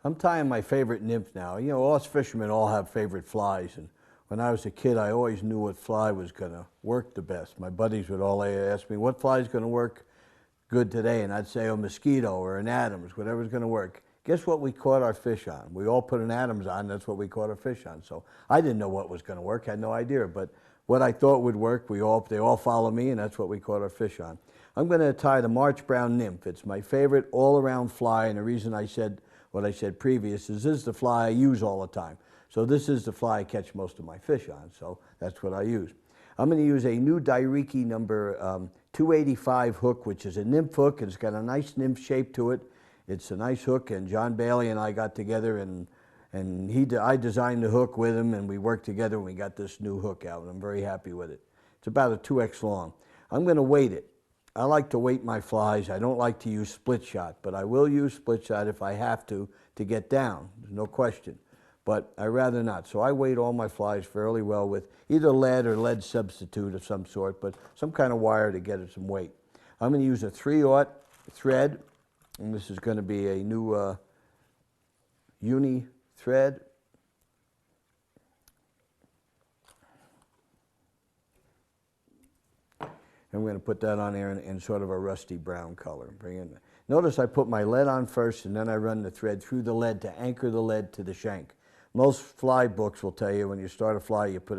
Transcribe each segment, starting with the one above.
I'm tying my favorite nymph now. You know, us fishermen all have favorite flies, and when I was a kid, I always knew what fly was going to work the best. My buddies would all ask me, what fly is going to work good today? And I'd say a mosquito or an Adams, whatever's going to work. Guess what we caught our fish on? We all put an Adams on, that's what we caught our fish on. So I didn't know what was going to work, had no idea, but what I thought would work, they all follow me, and that's what we caught our fish on. I'm going to tie the March Brown Nymph. It's my favorite all-around fly, and the reason I said what I said previous is this is the fly I use all the time. So this is the fly I catch most of my fish on, so that's what I use. I'm going to use a new Dairiki number 285 hook, which is a nymph hook. It's got a nice nymph shape to it. It's a nice hook, and John Bailey and I got together, and I designed the hook with him, and we worked together, and we got this new hook out, and I'm very happy with it. It's about a 2X long. I'm going to weight it. I like to weight my flies. I don't like to use split shot, but I will use split shot if I have to get down. There's no question. But I'd rather not. So I weight all my flies fairly well with either lead or lead substitute of some sort, but some kind of wire to get it some weight. I'm going to use a 3/0 thread, and this is going to be a new uni thread. And we're going to put that on there in sort of a rusty brown color. Notice I put my lead on first, and then I run the thread through the lead to anchor the lead to the shank. Most fly books will tell you when you start a fly, you put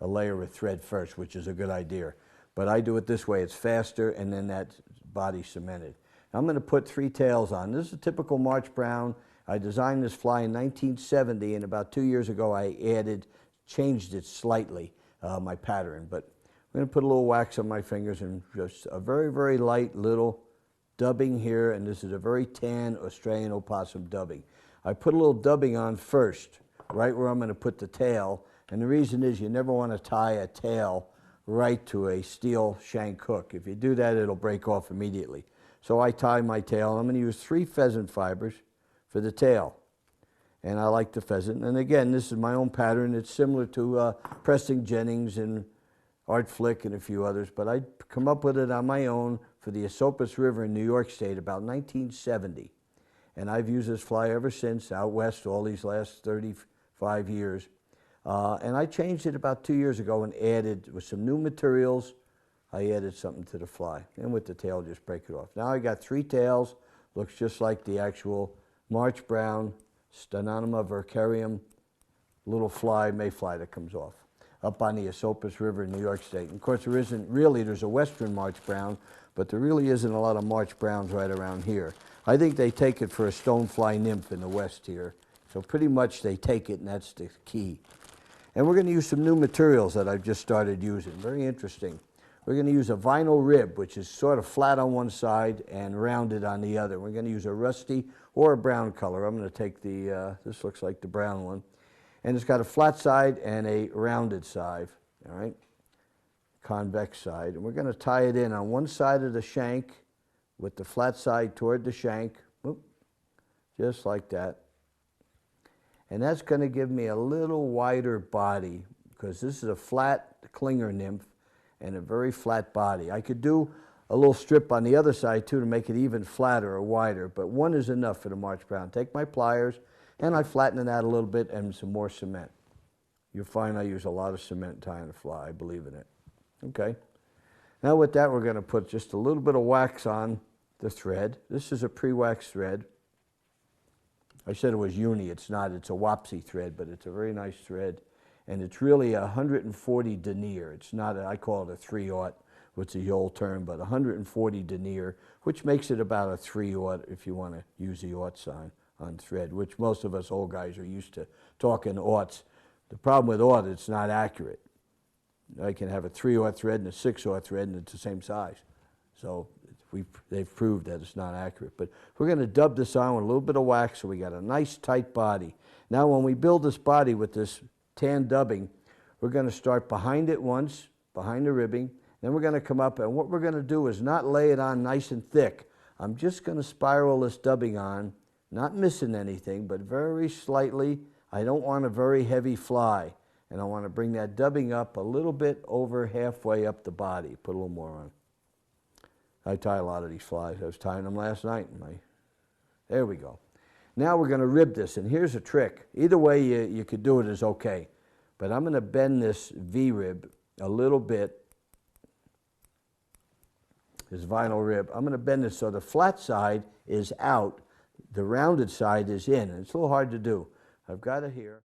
a layer of thread first, which is a good idea. But I do it this way. It's faster, and then that body's cemented. Now I'm going to put 3 tails on. This is a typical March Brown. I designed this fly in 1970, and about 2 years ago I changed it slightly, my pattern. But I'm going to put a little wax on my fingers and just a very, very light little dubbing here, and this is a very tan Australian opossum dubbing. I put a little dubbing on first, right where I'm going to put the tail, and the reason is you never want to tie a tail right to a steel shank hook. If you do that, it'll break off immediately. So I tie my tail, and I'm going to use 3 pheasant fibers for the tail. And I like the pheasant. And again, this is my own pattern. It's similar to Preston Jennings and Art Flick and a few others, but I come up with it on my own for the Esopus River in New York State about 1970. And I've used this fly ever since, out west, all these last 35 years. And I changed it about 2 years ago and added, with some new materials, I added something to the fly. And with the tail, just break it off. Now I got 3 tails, looks just like the actual March Brown Stenonema vercarium little fly, mayfly that comes off up on the Esopus River in New York State. And of course, there's a western March Brown, but there really isn't a lot of March Browns right around here. I think they take it for a stonefly nymph in the west here. So pretty much they take it, and that's the key. And we're going to use some new materials that I've just started using. Very interesting. We're going to use a vinyl rib, which is sort of flat on one side and rounded on the other. We're going to use a rusty or a brown color. I'm going to take this looks like the brown one. And it's got a flat side and a rounded side, all right, convex side. And we're going to tie it in on one side of the shank with the flat side toward the shank, whoop, just like that. And that's going to give me a little wider body because this is a flat clinger nymph and a very flat body. I could do a little strip on the other side too to make it even flatter or wider, but one is enough for the March Brown. Take my pliers, and I flatten it out a little bit and some more cement. You'll find I use a lot of cement tying the fly. I believe in it. Okay. Now with that, we're going to put just a little bit of wax on the thread. This is a pre-waxed thread. I said it was uni. It's not. It's a wapsi thread, but it's a very nice thread. And it's really a 140 denier. It's not, I call it a 3/0, which is the old term, but 140 denier, which makes it about a 3/0 if you want to use the aught sign on thread, which most of us old guys are used to talking aughts. The problem with aught, it's not accurate. I can have a 3/0 thread and a 6/0 thread, and it's the same size. So they've proved that it's not accurate. But we're going to dub this on with a little bit of wax, so we got a nice tight body. Now when we build this body with this tan dubbing, we're going to start behind it once, behind the ribbing. Then we're going to come up, and what we're going to do is not lay it on nice and thick. I'm just going to spiral this dubbing on, not missing anything, but very slightly. I don't want a very heavy fly, and I want to bring that dubbing up a little bit over halfway up the body. Put a little more on. I tie a lot of these flies. I was tying them last night. There we go. Now we're going to rib this, and here's a trick. Either way you could do it is okay. But I'm going to bend this V-rib a little bit, this vinyl rib. I'm going to bend this so the flat side is out, the rounded side is in. And it's a little hard to do. I've got it here.